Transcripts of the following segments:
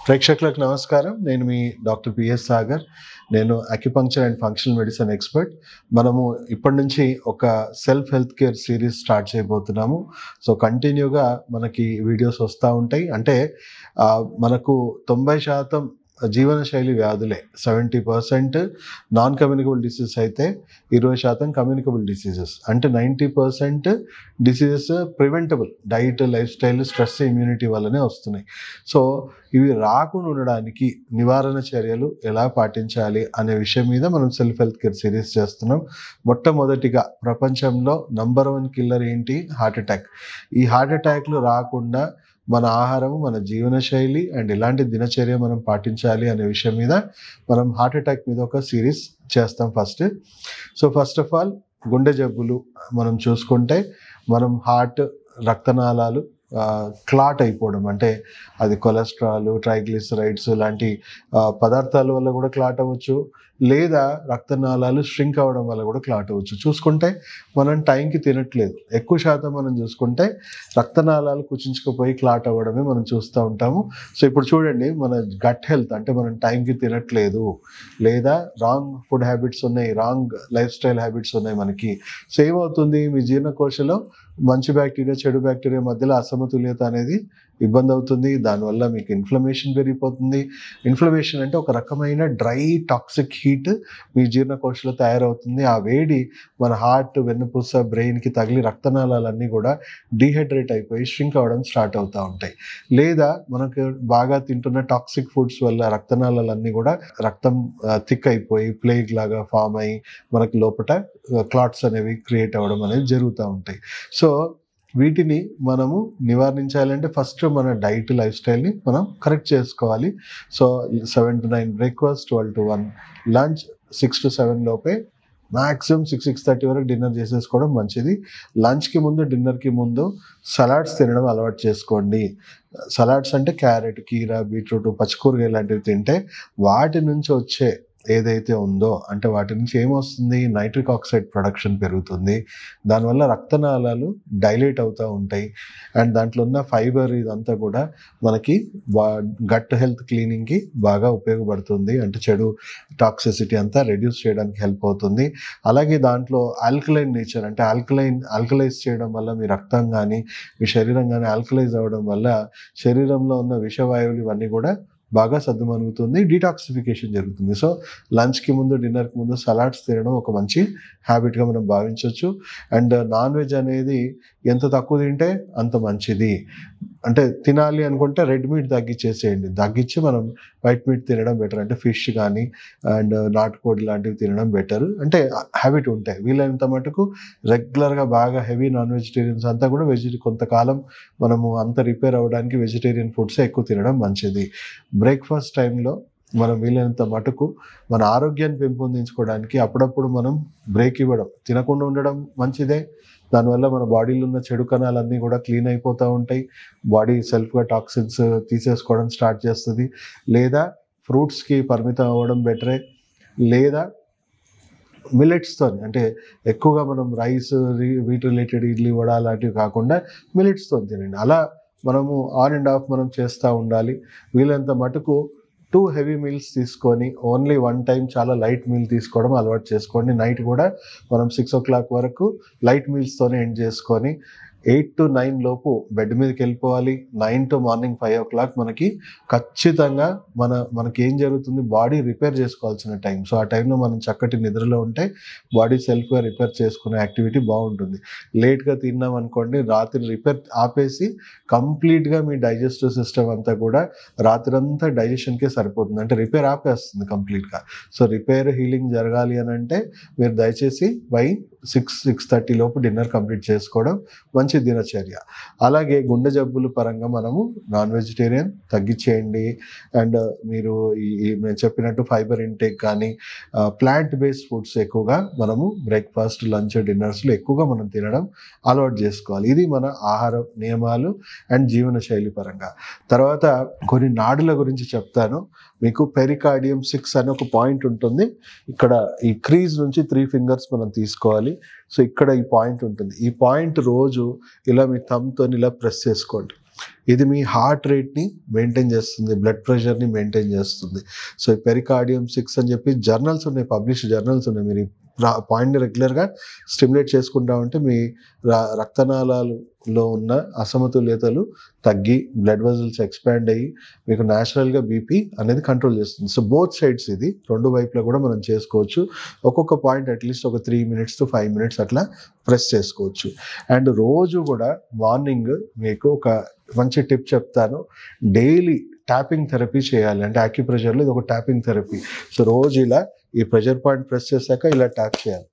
ప్రేక్షకులకు నమస్కారం. నేను మీ డాక్టర్ పిఎస్ సాగర్. నేను acupuncture and functional medicine expert. మనము ఇప్పటి నుంచి ఒక self health care series start చేయబోతున్నాము. సో కంటిన్యూగా మనకి వీడియోస్ వస్తూ ఉంటాయి. అంటే మనకు 90% జీవనశైలి వ్యాధులే, 70% నాన్ కమ్యూనికబుల్ డిసీజెస్ అయితే 20% కమ్యూనికబుల్ డిసీజెస్. అంటే 90% diseases preventable, diet, life style, stress, immunity వల్లనే వస్తున్నాయి. సో ఇవి రాకుండా ఉండడానికి నివారణ చర్యలు ఎలా పాటించాలి అనే విషయం మీద మనం సెల్ఫ్ హెల్త్ కేర్ సిరీస్ చేస్తున్నాం. మొట్టమొదటిగా ప్రపంచంలో నంబర్ 1 కిల్లర్ ఏంటి? Heart attack. ఈ హార్ట్ అటాక్లు రాకుండా మన ఆహారం, మన జీవనశైలి అండ్ ఎలాంటి దినచర్య మనం పాటించాలి అనే విషయం మీద మనం హార్ట్ అటాక్ మీద ఒక సిరీస్ చేస్తాం first. So first of all గుండె జబ్బులు మనం చూసుకుంటే, మనం హార్ట్, రక్తనాళాలు క్లాట్ అయిపోవడం, అంటే అది కొలెస్ట్రాల్, ట్రైగ్లిసరైడ్స్ లాంటి పదార్థాల వల్ల కూడా క్లాట్ అవ్వచ్చు, లేదా రక్తనాళాలు ష్రింక్ అవ్వడం వల్ల కూడా క్లాట్ అవ్వచ్చు. చూసుకుంటే మనం టైంకి తినట్లేదు, ఎక్కువ శాతం మనం చూసుకుంటే రక్తనాళాలు కుచించుకుపోయి క్లాట్ అవ్వడమే మనం చూస్తూ ఉంటాము. సో ఇప్పుడు చూడండి, మన గట్ హెల్త్, అంటే మనం టైంకి తినట్లేదు, లేదా రాంగ్ ఫుడ్ హ్యాబిట్స్ ఉన్నాయి, రాంగ్ లైఫ్ స్టైల్ హ్యాబిట్స్ ఉన్నాయి మనకి. సో ఏమవుతుంది, మీ జీర్ణకోశలో మంచి బ్యాక్టీరియా, చెడు బ్యాక్టీరియా మధ్యలో అసమతుల్యత అనేది ఇబ్బంది అవుతుంది. దానివల్ల మీకు ఇన్ఫ్లమేషన్ పెరిగిపోతుంది. ఇన్ఫ్లమేషన్ అంటే ఒక రకమైన డ్రై టాక్సిక్ హీట్ మీ జీర్ణకోశలో తయారవుతుంది. ఆ వేడి మన హార్ట్, వెన్నుపూస, బ్రెయిన్కి తగిలి రక్తనాళాలన్నీ కూడా డీహైడ్రేట్ అయిపోయి ష్రింక్ అవ్వడం స్టార్ట్ అవుతూ ఉంటాయి. లేదా మనకు బాగా తింటున్న టాక్సిక్ ఫుడ్స్ వల్ల రక్తనాళాలన్నీ కూడా రక్తం థిక్ అయిపోయి ప్లేగ్ లాగా ఫామ్ అయ్యి మనకి లోపల క్లాట్స్ అనేవి క్రియేట్ అవ్వడం అనేది జరుగుతూ ఉంటాయి. సో వీటిని మనము నివారించాలంటే ఫస్ట్ మన డైట్, లైఫ్ స్టైల్ని మనం కరెక్ట్ చేసుకోవాలి. So 7 to 9 breakfast, 12 to 1 lunch, 6 to 7 లోపే మ్యాక్సిమం 6-6:30 వరకు డిన్నర్ చేసేసుకోవడం మంచిది. లంచ్కి ముందు, డిన్నర్కి ముందు సలాడ్స్ తినడం అలవాటు చేసుకోండి. సలాడ్స్ అంటే క్యారెట్, కీరా, బీట్రూట్, పచ్చికూరగాయ లాంటివి తింటే వాటి నుంచి వచ్చే ఏదైతే ఉందో, అంటే వాటి నుంచి ఏమొస్తుంది, నైట్రిక్ ఆక్సైడ్ ప్రొడక్షన్ పెరుగుతుంది. దానివల్ల రక్తనాళాలు డైలేట్ అవుతూ ఉంటాయి. అండ్ దాంట్లో ఉన్న ఫైబర్ ఇదంతా కూడా మనకి గట్ హెల్త్ క్లీనింగ్కి బాగా ఉపయోగపడుతుంది. అంటే చెడు టాక్సిసిటీ అంతా రెడ్యూస్ చేయడానికి హెల్ప్ అవుతుంది. అలాగే దాంట్లో ఆల్కలైన్ నేచర్, అంటే ఆల్కలైజ్ చేయడం వల్ల మీ రక్తం కానీ మీ శరీరం కానీ ఆల్కలైజ్ అవ్వడం వల్ల శరీరంలో ఉన్న విషవాయువులు ఇవన్నీ కూడా బాగా సద్దుమణుగుతుంది, డీటాక్సిఫికేషన్ జరుగుతుంది. సో లంచ్కి ముందు, డిన్నర్కి ముందు సలాడ్స్ తినడం ఒక మంచి హ్యాబిట్గా మనం భావించవచ్చు. అండ్ నాన్ వెజ్ అనేది ఎంత తక్కువ తింటే అంత మంచిది. అంటే తినాలి అనుకుంటే రెడ్ మీట్ తగ్గించేసేయండి, తగ్గించి మనం వైట్ మీట్ తినడం బెటర్. అంటే ఫిష్ కానీ అండ్ నాటుకోడి లాంటివి తినడం బెటర్. అంటే హ్యాబిట్ ఉంటాయి. వీలైనంత మటుకు రెగ్యులర్గా బాగా హెవీ నాన్ వెజిటేరియన్స్ అంతా కూడా కొంతకాలం మనము అంత రిపేర్ అవ్వడానికి వెజిటేరియన్ ఫుడ్స్ ఎక్కువ తినడం మంచిది. బ్రేక్ఫాస్ట్ టైంలో మనం వీలైనంత మటుకు మన ఆరోగ్యాన్ని పెంపొందించుకోవడానికి అప్పుడప్పుడు మనం బ్రేక్ ఇవ్వడం, తినకుండా ఉండడం మంచిదే. దానివల్ల మన బాడీలో ఉన్న చెడు కణాలన్నీ కూడా క్లీన్ అయిపోతూ ఉంటాయి. బాడీ సెల్ఫ్గా టాక్సిన్స్ తీసేసుకోవడం స్టార్ట్ చేస్తుంది. లేదా ఫ్రూట్స్కి పరిమితం అవ్వడం బెటరే. లేదా మిల్లెట్స్తో, అంటే ఎక్కువగా మనం rice, wheat related idli, vada లాంటివి కాకుండా మిల్లెట్స్తో తినండి. అలా మనము ఆన్ అండ్ ఆఫ్ మనం చేస్తూ ఉండాలి. వీలైనంత మటుకు 2 హెవీ మీల్స్ తీసుకొని ఓన్లీ 1 టైం చాలా లైట్ మీల్ తీసుకోవడం అలవాటు చేసుకోండి. నైట్ కూడా మనం 6 o'clock వరకు లైట్ మీల్స్తోనే ఎండ్ చేసుకొని 8 to 9 లోపు బెడ్ మీదకి వెళ్ళిపోవాలి. 9 to మార్నింగ్ 5 o'clock మనకి ఖచ్చితంగా మనకి ఏం జరుగుతుంది, బాడీ రిపేర్ చేసుకోవాల్సిన టైం. సో ఆ టైంలో మనం చక్కటి నిద్రలో ఉంటే బాడీ సెల్ఫ్గా రిపేర్ చేసుకునే యాక్టివిటీ బాగుంటుంది. లేట్గా తిన్నాం అనుకోండి, రాత్రి రిపేర్ ఆపేసి కంప్లీట్గా మీ డైజెస్టివ్ సిస్టమ్ అంతా కూడా రాత్రి అంతా డైజెషన్కే సరిపోతుంది. అంటే రిపేర్ ఆపేస్తుంది కంప్లీట్గా. సో రిపేర్, హీలింగ్ జరగాలి అని అంటే మీరు దయచేసి 6-6:30 లోపు డిన్నర్ కంప్లీట్ చేసుకోవడం మంచి దినచర్య. అలాగే గుండె జబ్బుల పరంగా మనము నాన్ వెజిటేరియన్ తగ్గించేయండి. అండ్ మీరు నేను చెప్పినట్టు ఫైబర్ ఇంటేక్ కానీ ప్లాంట్ బేస్డ్ ఫుడ్స్ ఎక్కువగా మనము బ్రేక్ఫాస్ట్, లంచ్, డిన్నర్స్లో ఎక్కువగా మనం తినడం అలవాటు చేసుకోవాలి. ఇది మన ఆహార నియమాలు అండ్ జీవనశైలి పరంగా. తర్వాత కొన్ని నాడుల గురించి చెప్తాను మీకు. పెరికార్డియం 6 అనే ఒక పాయింట్ ఉంటుంది. ఇక్కడ ఈ క్రీజ్ నుంచి 3 fingers మనం తీసుకోవాలి. సో ఇక్కడ ఈ పాయింట్ ఉంటుంది. ఈ పాయింట్ రోజు ఇలా మీ థమ్తో ఇలా ప్రెస్ చేసుకోండి. ఇది మీ హార్ట్ రేట్ని మెయింటైన్ చేస్తుంది, బ్లడ్ ప్రెషర్ని మెయింటైన్ చేస్తుంది. సో ఈ పెరికార్డియం 6 అని చెప్పి జర్నల్స్ ఉన్నాయి, పబ్లిష్డ్ జర్నల్స్ ఉన్నాయి. మీరు పాయింట్ని రెగ్యులర్గా స్టిమ్యులేట్ చేసుకుంటా ఉంటే మీ రక్తనాళాలలో ఉన్న అసమతుల్యతలు తగ్గి బ్లడ్ వెజల్స్ ఎక్స్పాండ్ అయ్యి మీకు న్యాచురల్గా బీపీ అనేది కంట్రోల్ చేస్తుంది. సో బోత్ సైడ్స్ ఇది రెండు వైపులా కూడా మనం చేసుకోవచ్చు. ఒక్కొక్క పాయింట్ అట్లీస్ట్ ఒక 3 minutes to 5 minutes అట్లా ప్రెస్ చేసుకోవచ్చు. అండ్ రోజు కూడా మార్నింగ్ మీకు ఒక మంచి టిప్ చెప్తాను, డైలీ ట్యాపింగ్ థెరపీ చేయాలి. అంటే యాక్యుప్రెషర్లో ఇది ఒక ట్యాపింగ్ థెరపీ. సో రోజు ఇలా ఈ ప్రెషర్ పాయింట్ ప్రెస్ చేశాక ఇలా ట్యాప్ చేయాలి,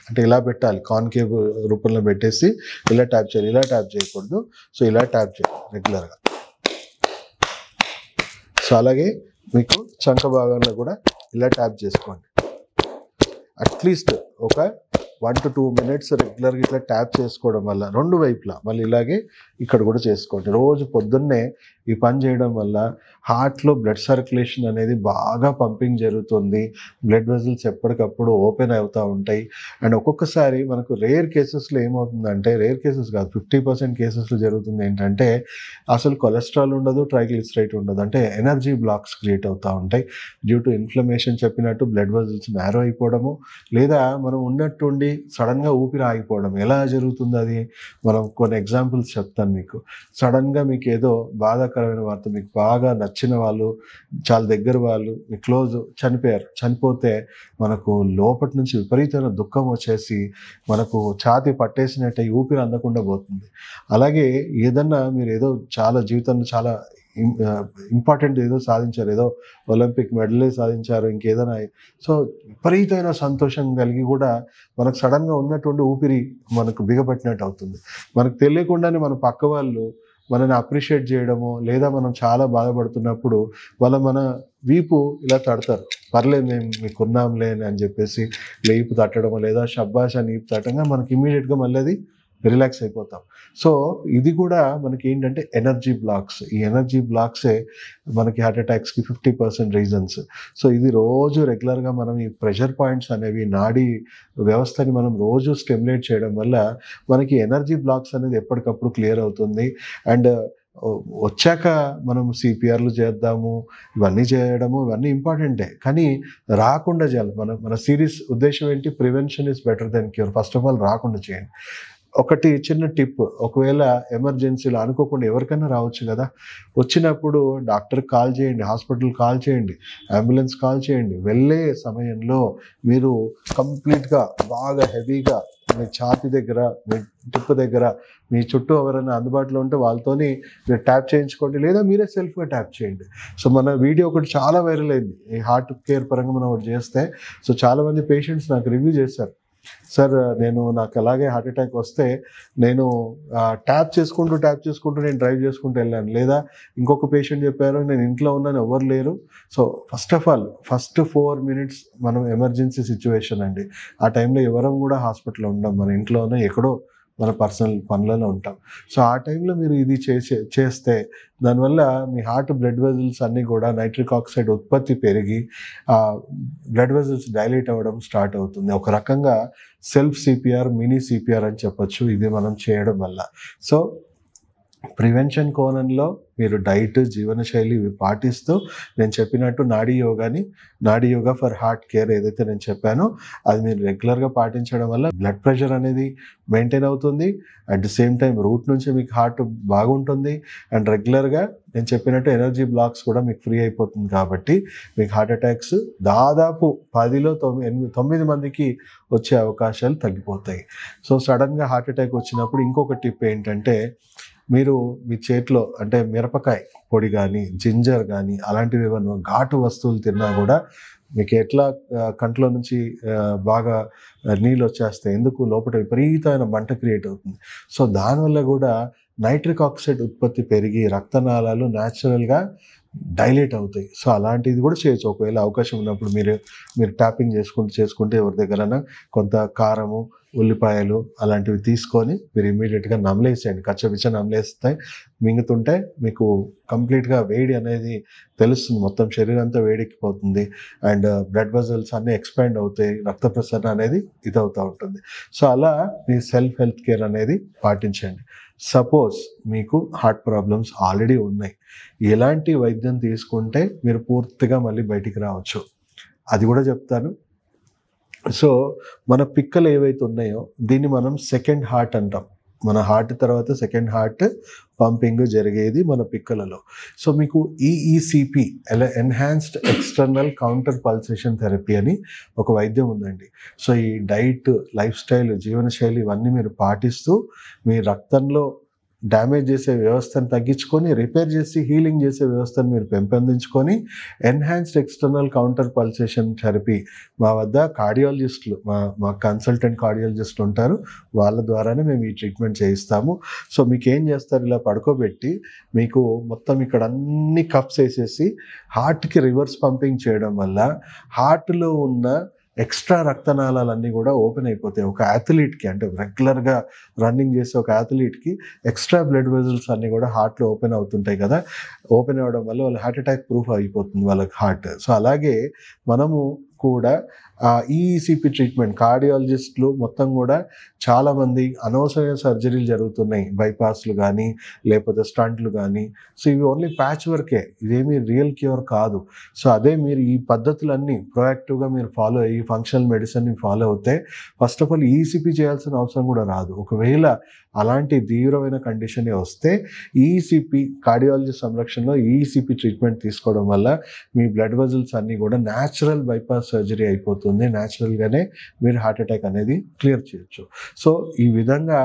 అంటే ఇలా పెట్టాలి, కాన్కేవ్ రూపంలో పెట్టేసి ఇలా ట్యాప్ చేయాలి. ఇలా ట్యాప్ చేయకూడదు, సో ఇలా ట్యాప్ చేయాలి రెగ్యులర్గా. సో అలాగే మీకు చంక భాగంలో కూడా ఇలా ట్యాప్ చేసుకోండి. అట్లీస్ట్ ఒక 1 to 2 minutes రెగ్యులర్గా ఇట్లా ట్యాప్ చేసుకోవడం వల్ల రెండు వైపులా, మళ్ళీ ఇలాగే ఇక్కడ కూడా చేసుకోండి. రోజు పొద్దున్నే ఈ పని చేయడం వల్ల హార్ట్లో బ్లడ్ సర్క్యులేషన్ అనేది బాగా పంపింగ్ జరుగుతుంది, బ్లడ్ వెజల్స్ ఎప్పటికప్పుడు ఓపెన్ అవుతూ ఉంటాయి. అండ్ ఒక్కొక్కసారి మనకు రేర్ కేసెస్లో ఏమవుతుందంటే, రేర్ కేసెస్ కాదు 50% కేసెస్లో జరుగుతుంది ఏంటంటే, అసలు కొలెస్ట్రాల్ ఉండదు, ట్రైగ్లిసరైడ్ ఉండదు, అంటే ఎనర్జీ బ్లాక్స్ క్రియేట్ అవుతూ ఉంటాయి డ్యూ టు ఇన్ఫ్లమేషన్. చెప్పినట్టు బ్లడ్ వెజల్స్ నేరో అయిపోవడము, లేదా మనం ఉన్నట్టుండి సడన్గా ఊపిరి ఆగిపోవడం. ఎలా జరుగుతుంది అది, మనం కొన్ని ఎగ్జాంపుల్స్ చెప్తాను మీకు. సడన్గా మీకు ఏదో బాధాకరమైన వార్త, మీకు బాగా నచ్చిన వాళ్ళు, చాలా దగ్గర వాళ్ళు, మీ క్లోజ్ చనిపోయారు. చనిపోతే మనకు లోపటి నుంచి విపరీతమైన దుఃఖం వచ్చేసి మనకు ఛాతీ పట్టేసినట్టు ఊపిరి అందకుండా పోతుంది. అలాగే ఏదన్నా మీరు ఏదో చాలా జీవితంలో చాలా ఇంపార్టెంట్ ఏదో సాధించారు, ఏదో ఒలింపిక్ మెడలే సాధించారు, ఇంకేదైనా, సో విపరీతమైన సంతోషం కలిగి కూడా మనకు సడన్గా ఉన్నటువంటి ఊపిరి మనకు బిగపట్టినట్టు అవుతుంది. మనకు తెలియకుండానే మన పక్క వాళ్ళు మనని అప్రిషియేట్ చేయడము, లేదా మనం చాలా బాధపడుతున్నప్పుడు మన వీపు ఇలా తడతారు, పర్లేదు మేము మీకున్నాంలే అని చెప్పేసి లేపు తట్టడము, లేదా షబ్బాష్ అని వీపు తట్టంగా మనకి ఇమీడియట్గా మళ్ళీ అది రిలాక్స్ అయిపోతాం. సో ఇది కూడా మనకి ఏంటంటే ఎనర్జీ బ్లాక్స్. ఈ ఎనర్జీ బ్లాక్సే మనకి హార్ట్ అటాక్స్కి 50% రీజన్స్. సో ఇది రోజు రెగ్యులర్గా మనం ఈ ప్రెషర్ పాయింట్స్ అనేవి, నాడీ వ్యవస్థని మనం రోజు స్టిమ్యులేట్ చేయడం వల్ల మనకి ఎనర్జీ బ్లాక్స్ అనేది ఎప్పటికప్పుడు క్లియర్ అవుతుంది. అండ్ వచ్చాక మనం సిపిఆర్లు చేద్దాము, ఇవన్నీ చేయడము, ఇవన్నీ ఇంపార్టెంటే, కానీ రాకుండా చేయాలి. మన సిరీస్ ఉద్దేశం ఏంటి, prevention is better than cure. First of all రాకుండా చేయండి. ఒకటి చిన్న టిప్, ఒకవేళ ఎమర్జెన్సీలో అనుకోకుండా ఎవరికైనా రావచ్చు కదా, వచ్చినప్పుడు డాక్టర్కి కాల్ చేయండి, హాస్పిటల్ కాల్ చేయండి, అంబులెన్స్ కాల్ చేయండి. వెళ్ళే సమయంలో మీరు కంప్లీట్గా బాగా హెవీగా మీ ఛాతీ దగ్గర, మీ టిప్ దగ్గర, మీ చుట్టూ ఎవరైనా అందుబాటులో ఉంటే వాళ్ళతోని మీరు ట్యాప్ చేయించుకోండి, లేదా మీరే సెల్ఫ్గా ట్యాప్ చేయండి. సో మన వీడియో ఒకటి చాలా వైరల్ అయింది ఈ హార్ట్ కేర్ పరంగా మనం ఒకటి చేస్తే. సో చాలామంది పేషెంట్స్ నాకు రివ్యూ చేశారు, సార్ నాకు అలాగే హార్ట్ అటాక్ వస్తే నేను ట్యాప్ చేసుకుంటూ నేను డ్రైవ్ చేసుకుంటూ వెళ్ళాను. లేదా ఇంకొక పేషెంట్ చెప్పారు, నేను ఇంట్లో ఉన్నాను, ఎవరు లేరు. So first of all first 4 minutes మనం ఎమర్జెన్సీ సిచ్యువేషన్ అండి. ఆ టైంలో ఎవరం కూడా హాస్పిటల్లో ఉండం, మన ఇంట్లోనే ఎక్కడో మన పర్సనల్ పనులలో ఉంటాం. సో ఆ టైంలో మీరు ఇది చేస్తే దానివల్ల మీ హార్ట్ బ్లడ్ వెజల్స్ అన్నీ కూడా నైట్రిక్ ఆక్సైడ్ ఉత్పత్తి పెరిగి బ్లడ్ వెజల్స్ డైలేట్ అవ్వడం స్టార్ట్ అవుతుంది. ఒక రకంగా సెల్ఫ్ సిపిఆర్, మినీ సిపిఆర్ అని చెప్పొచ్చు ఇది మనం చేయడం వల్ల. సో ప్రివెన్షన్ కోణంలో మీరు డైట్, జీవనశైలి ఇవి పాటిస్తూ నేను చెప్పినట్టు నాడీ యోగా ఫర్ హార్ట్ కేర్ ఏదైతే నేను చెప్పానో అది మీరు రెగ్యులర్గా పాటించడం వల్ల బ్లడ్ ప్రెషర్ అనేది మెయింటైన్ అవుతుంది. At the same time root నుంచి మీకు హార్ట్ బాగుంటుంది. అండ్ రెగ్యులర్గా నేను చెప్పినట్టు ఎనర్జీ బ్లాక్స్ కూడా మీకు ఫ్రీ అయిపోతుంది. కాబట్టి మీకు హార్ట్ అటాక్స్ దాదాపు 10లో 9 మందికి వచ్చే అవకాశాలు తగ్గిపోతాయి. సో సడన్గా హార్ట్ అటాక్ వచ్చినప్పుడు ఇంకొక టిప్ ఏంటంటే, మీరు మీ చేతిలో అంటే మిరపకాయ పొడి కానీ, జింజర్ కానీ అలాంటివి ఏమన్నా ఘాటు వస్తువులు తిన్నా కూడా మీకు ఎట్లా కంట్లో నుంచి బాగా నీళ్ళు వచ్చేస్తాయి. ఎందుకు, లోపల విపరీతమైన మంట క్రియేట్ అవుతుంది. సో దానివల్ల కూడా నైట్రిక్ ఆక్సైడ్ ఉత్పత్తి పెరిగి రక్తనాళాలు న్యాచురల్గా డైలేట్ అవుతాయి. సో అలాంటిది కూడా చేయొచ్చు. ఒకవేళ అవకాశం ఉన్నప్పుడు మీరు ట్యాపింగ్ చేసుకుంటే ఎవరి దగ్గరైనా కొంత కారము, ఉల్లిపాయలు అలాంటివి తీసుకొని మీరు ఇమీడియట్గా నమలేసేయండి. కచ్చపిచ్చ నమలేస్తాయి. మింగుతుంటే మీకు కంప్లీట్గా వేడి అనేది తెలుస్తుంది, మొత్తం శరీరం అంతా వేడెక్కిపోతుంది. అండ్ బ్లడ్ వెజల్స్ అన్నీ ఎక్స్పాండ్ అవుతాయి, రక్త ప్రసరణ అనేది ఇదవుతూ ఉంటుంది. సో అలా మీ సెల్ఫ్ హెల్త్ కేర్ అనేది పాటించండి. సపోజ్ మీకు హార్ట్ ప్రాబ్లమ్స్ ఆల్రెడీ ఉన్నాయి, ఎలాంటి వైద్యం తీసుకుంటే మీరు పూర్తిగా మళ్ళీ బయటికి రావచ్చు అది కూడా చెప్తాను. సో మన పిక్కలు ఏవైతే ఉన్నాయో దీన్ని మనం సెకండ్ హార్ట్ అంటాం. మన హార్ట్ తర్వాత సెకండ్ హార్ట్ పంపింగ్ జరిగేది మన పిక్కలలో. సో మీకు ఈఈసిపి enhanced external counter pulsation therapy అని ఒక వైద్యం ఉందండి. సో ఈ డైట్, లైఫ్ స్టైల్, జీవనశైలి ఇవన్నీ మీరు పాటిస్తూ మీ రక్తంలో డ్యామేజ్ చేసే వ్యవస్థను తగ్గించుకొని రిపేర్ చేసి హీలింగ్ చేసే వ్యవస్థను మీరు పెంపొందించుకొని enhanced external counter pulsation therapy మా వద్ద కార్డియాలజిస్టులు, మా కన్సల్టెంట్ కార్డియాలజిస్టులు ఉంటారు, వాళ్ళ ద్వారానే మేము ఈ ట్రీట్మెంట్ చేయిస్తాము. సో మీకు ఏం చేస్తారు, ఇలా పడుకోబెట్టి మీకు మొత్తం ఇక్కడ అన్ని కప్స్ వేసేసి హార్ట్కి రివర్స్ పంపింగ్ చేయడం వల్ల హార్ట్లో ఉన్న ఎక్స్ట్రా రక్తనాళాలన్నీ కూడా ఓపెన్ అయిపోతాయి. ఒక అథ్లీట్కి, అంటే రెగ్యులర్గా రన్నింగ్ చేసే ఒక అథ్లీట్కి ఎక్స్ట్రా బ్లడ్ వెజల్స్ అన్నీ కూడా హార్ట్లో ఓపెన్ అవుతుంటాయి కదా, ఓపెన్ అవ్వడం వల్ల వాళ్ళ హార్ట్ అటాక్ ప్రూఫ్ అయిపోతుంది వాళ్ళకి హార్ట్. సో అలాగే మనము కూడా ఈఈసిపి ట్రీట్మెంట్ కార్డియాలజిస్టులు మొత్తం కూడా చాలామంది అనవసరమైన సర్జరీలు జరుగుతున్నాయి, బైపాస్లు కానీ లేకపోతే స్టంట్లు కానీ. సో ఇవి ఓన్లీ ప్యాచ్ వర్కే, ఇదేమీ రియల్ క్యూర్ కాదు. సో అదే మీరు ఈ పద్ధతులన్నీ ప్రోయాక్టివ్గా మీరు ఫాలో అయ్యి ఫంక్షనల్ మెడిసిన్ని ఫాలో అవుతే ఫస్ట్ ఆఫ్ ఆల్ ఈఈసిపి చేయాల్సిన అవసరం కూడా రాదు. ఒకవేళ అలాంటి తీవ్రమైన కండిషనే వస్తే ఈఈసిపి కార్డియాలజీ సంరక్షణలో ఈఈసిపి ట్రీట్మెంట్ తీసుకోవడం వల్ల మీ బ్లడ్ వెజల్స్ అన్నీ కూడా న్యాచురల్ బైపాస్ సర్జరీ అయిపోతుంది, న్యాచురల్గానే మీరు హార్ట్ అటాక్ అనేది క్లియర్ చేయొచ్చు. సో ఈ విధంగా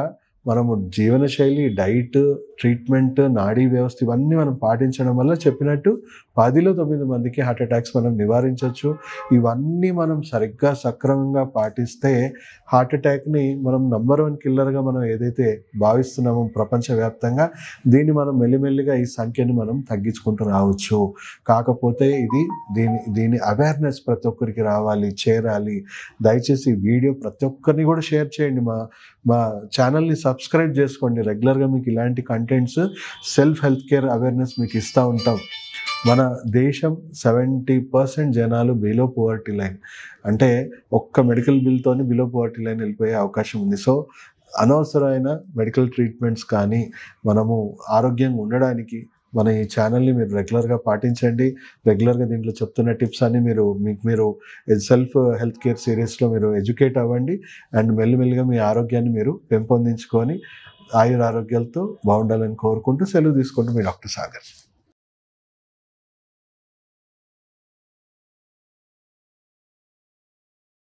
మనము జీవనశైలి, డైట్, ట్రీట్మెంట్, నాడీ వ్యవస్థ ఇవన్నీ మనం పాటించడం వల్ల చెప్పినట్టు 10లో 9 మందికి హార్ట్ అటాక్స్ మనం నివారించవచ్చు. ఇవన్నీ మనం సరిగ్గా సక్రమంగా పాటిస్తే హార్ట్ అటాక్ని మనం నంబర్ 1 కిల్లర్గా మనం ఏదైతే భావిస్తున్నామో ప్రపంచవ్యాప్తంగా, దీన్ని మనం మెల్లిమెల్లిగా ఈ సంఖ్యని మనం తగ్గించుకుంటూ రావచ్చు. కాకపోతే దీని అవేర్నెస్ ప్రతి ఒక్కరికి రావాలి, చేరాలి. దయచేసి ఈ వీడియో ప్రతి ఒక్కరిని కూడా షేర్ చేయండి. మా ఛానల్ని సబ్స్క్రైబ్ చేసుకోండి. రెగ్యులర్గా మీకు ఇలాంటి contents, self health care awareness మీకు ఇస్తూ ఉంటాం. మన దేశం 70% జనాలు బిలో పోవర్టీ లైన్, అంటే ఒక్క మెడికల్ బిల్తోని బిలో పోవర్టీ లైన్ వెళ్ళిపోయే అవకాశం ఉంది. సో అనవసరమైన మెడికల్ ట్రీట్మెంట్స్ కానీ మనము ఆరోగ్యంగా ఉండడానికి మన ఈ ఛానల్ని మీరు రెగ్యులర్గా పాటించండి. రెగ్యులర్గా దీంట్లో చెప్తున్న టిప్స్ అన్ని మీరు సెల్ఫ్ హెల్త్ కేర్ సిరీస్లో మీరు ఎడ్యుకేట్ అవ్వండి. అండ్ మెల్లిమెల్లిగా మీ ఆరోగ్యాన్ని మీరు పెంపొందించుకొని ఆయురారోగ్యాలతో బాగుండాలని కోరుకుంటూ సెలవు తీసుకుంటూ మీ డాక్టర్ సాగర్.